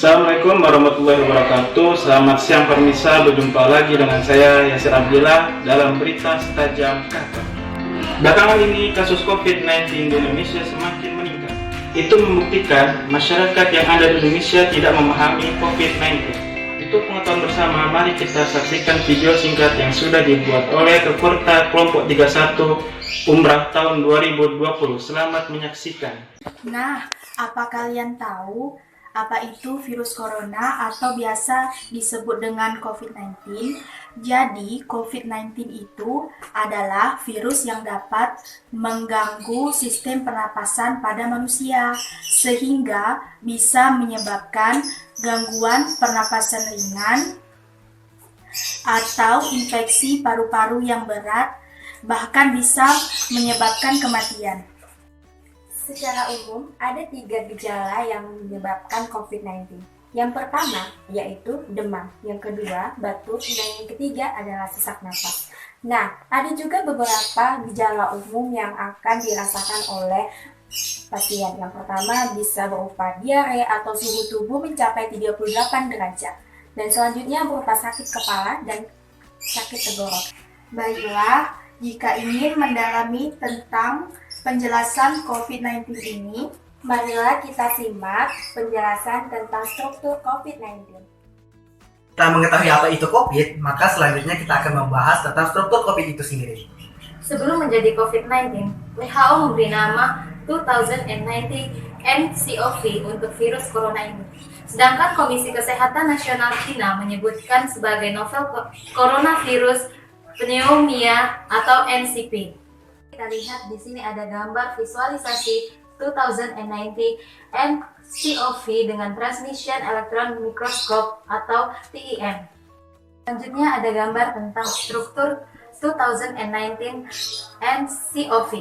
Assalamualaikum warahmatullahi wabarakatuh. Selamat siang pemirsa, berjumpa lagi dengan saya Yasir Abdillah dalam berita setajam kata. Belakangan ini kasus COVID-19 di Indonesia semakin meningkat. Itu membuktikan masyarakat yang ada di Indonesia tidak memahami COVID-19. Untuk pengetahuan bersama, mari kita saksikan video singkat yang sudah dibuat oleh Keporta Kelompok 31 Umrah tahun 2020. Selamat menyaksikan. Nah, apa kalian tahu apa itu virus corona atau biasa disebut dengan COVID-19? Jadi, COVID-19 itu adalah virus yang dapat mengganggu sistem pernapasan pada manusia, sehingga bisa menyebabkan gangguan pernapasan ringan atau infeksi paru-paru yang berat, bahkan bisa menyebabkan kematian. Secara umum, ada 3 gejala yang menyebabkan COVID-19. Yang pertama, yaitu demam. Yang kedua, batuk. Dan yang ketiga adalah sesak napas. Nah, ada juga beberapa gejala umum yang akan dirasakan oleh pasien. Yang pertama, bisa berupa diare atau suhu tubuh mencapai 38 derajat. Dan selanjutnya berupa sakit kepala dan sakit tenggorokan. Baiklah, jika ingin mendalami tentang penjelasan COVID-19 ini, marilah kita simak penjelasan tentang struktur COVID-19. Kita mengetahui apa itu COVID, maka selanjutnya kita akan membahas tentang struktur COVID itu sendiri. Sebelum menjadi COVID-19, WHO memberi nama 2019 nCoV untuk virus corona ini. Sedangkan Komisi Kesehatan Nasional Cina menyebutkan sebagai novel coronavirus pneumonia atau NCP. Kita lihat di sini ada gambar visualisasi 2019 nCoV dengan Transmission Electron Microscope atau TEM. Selanjutnya ada gambar tentang struktur 2019 nCoV.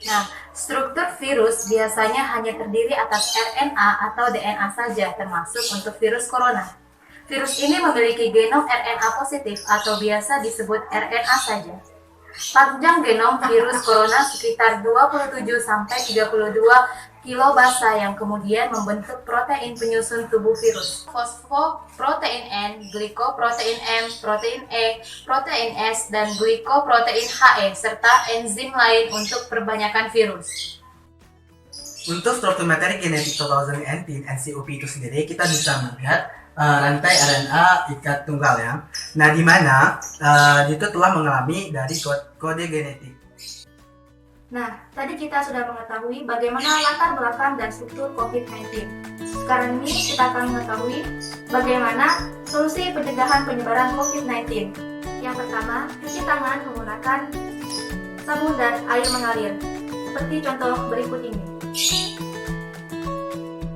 Nah, struktur virus biasanya hanya terdiri atas RNA atau DNA saja, termasuk untuk virus corona. Virus ini memiliki genom RNA positif atau biasa disebut RNA saja. Panjang genom virus corona sekitar 27-32 kilobasa yang kemudian membentuk protein penyusun tubuh virus. Fosfoprotein N, glikoprotein M, protein E, protein S, dan glikoprotein HE, serta enzim lain untuk perbanyakan virus. Untuk struktur materi genetik 2019 nCoV itu sendiri, kita bisa melihat rantai RNA ikat tunggal ya. Nah, di mana itu telah mengalami dari kode genetik. Nah, tadi kita sudah mengetahui bagaimana latar belakang dan struktur COVID-19. Sekarang ini kita akan mengetahui bagaimana solusi pencegahan penyebaran COVID-19. Yang pertama, cuci tangan menggunakan sabun dan air mengalir, seperti contoh berikut ini.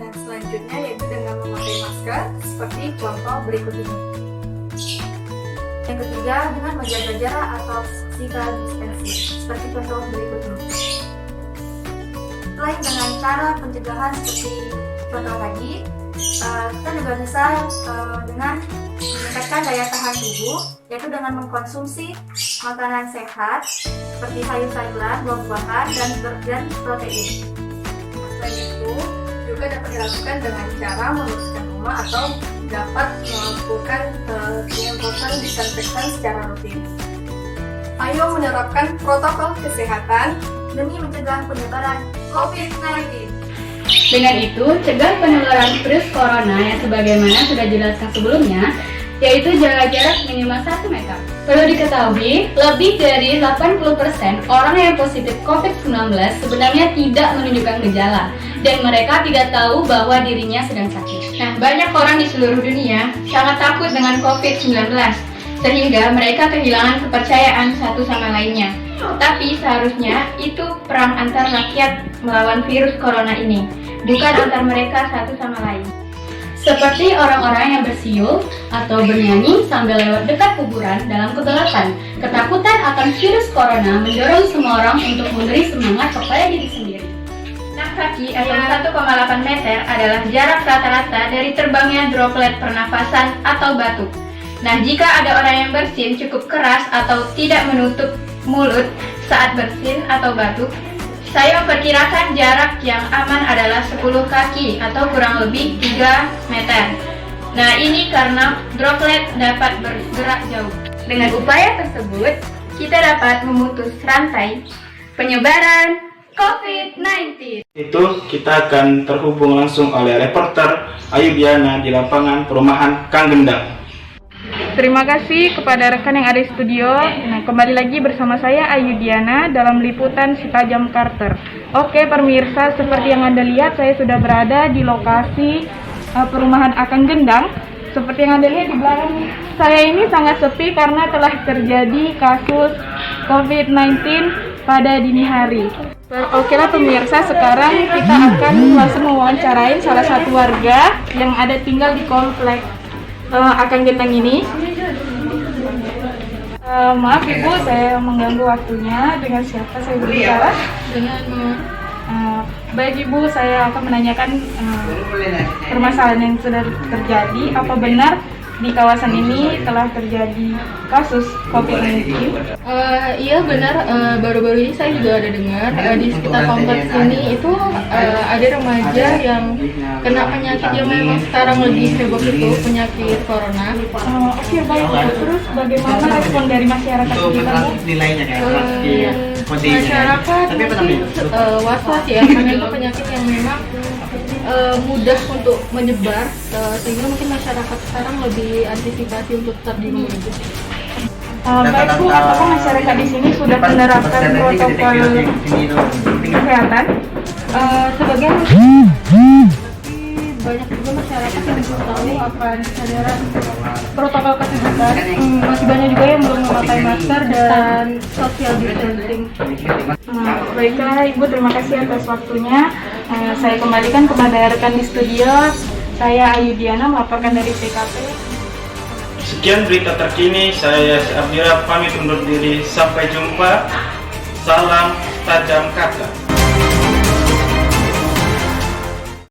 Dan selanjutnya yaitu dengan memakai masker, seperti contoh berikut ini. Yang ketiga, dengan menjaga jarak atau physical distancing, seperti contoh berikut ini. Selain dengan cara pencegahan seperti contoh tadi, kita juga bisa dengan meningkatkan daya tahan tubuh, yaitu dengan mengkonsumsi makanan sehat seperti sayur-sayuran, buah-buahan, dan protein. Selain itu, juga dapat dilakukan dengan cara membersihkan rumah atau dapat melakukan penyemprotan disinfektan secara rutin. Ayo menerapkan protokol kesehatan Demi mencegah penyebaran COVID-19. Dengan itu, cegah penularan virus corona yang sebagaimana sudah dijelaskan sebelumnya, yaitu jaga jarak minimal 1 meter. Perlu diketahui, lebih dari 80% orang yang positif COVID-19 sebenarnya tidak menunjukkan gejala, dan mereka tidak tahu bahwa dirinya sedang sakit. Nah, banyak orang di seluruh dunia sangat takut dengan COVID-19, sehingga mereka kehilangan kepercayaan satu sama lainnya. Tapi seharusnya itu perang antar rakyat melawan virus corona ini, bukan antar mereka satu sama lain. Seperti orang-orang yang bersiul atau bernyanyi sambil lewat dekat kuburan dalam kegelapan. Ketakutan akan virus corona mendorong semua orang untuk memberi semangat kepada diri sendiri. Jarak kaki atau 1,8 meter adalah jarak rata-rata dari terbangnya droplet pernafasan atau batuk. Nah, jika ada orang yang bersin cukup keras atau tidak menutup mulut saat bersin atau batuk, Saya memperkirakan jarak yang aman adalah 10 kaki atau kurang lebih 3 meter. Nah, ini karena droplet dapat bergerak jauh. Dengan upaya tersebut, kita dapat memutus rantai penyebaran COVID-19. Itu kita akan terhubung langsung oleh reporter Ayu Diana di lapangan perumahan Kang Gendang. Terima kasih kepada rekan yang ada di studio. Nah, kembali lagi bersama saya Ayu Diana dalam liputan Si Tajam Carter. Oke pemirsa, seperti yang Anda lihat saya sudah berada di lokasi perumahan Akang Gendang. Seperti yang Anda lihat di belakang saya ini sangat sepi karena telah terjadi kasus COVID-19 pada dini hari. Oke lah pemirsa, sekarang kita akan langsung mewawancarain salah satu warga yang ada tinggal di komplek Akang Gendang ini. Maaf Ibu, saya mengganggu waktunya. Dengan siapa saya berbicara? Baik Ibu, saya akan menanyakan permasalahan yang sudah terjadi. Apa benar di kawasan ini telah terjadi kasus COVID-19? Iya benar, baru-baru ini saya juga ada dengar di sekitar kompleks ini itu ada remaja yang kena penyakit yang memang sekarang lagi heboh itu, penyakit corona. Oke baik, terus bagaimana respon dari masyarakat kita? Nilainya Masyarakat mungkin was-was ya, karena itu penyakit yang memang mudah untuk menyebar, sehingga mungkin masyarakat sekarang lebih antisipasi untuk tetap di rumah aja. Baik Bu, apakah masyarakat di sini sudah menerapkan protokol kesehatan? Sebagian banyak juga masyarakat yang belum tahu akan kesadaran Protokol kesehatan masih banyak juga yang belum memakai masker dan social distancing. baiklah Ibu, terima kasih atas waktunya. Saya kembalikan kepada rekan di studio. Saya Ayu Diana melaporkan dari TKP. Sekian berita terkini, saya Abdira pamit undur diri. Sampai jumpa. Salam tajam kata.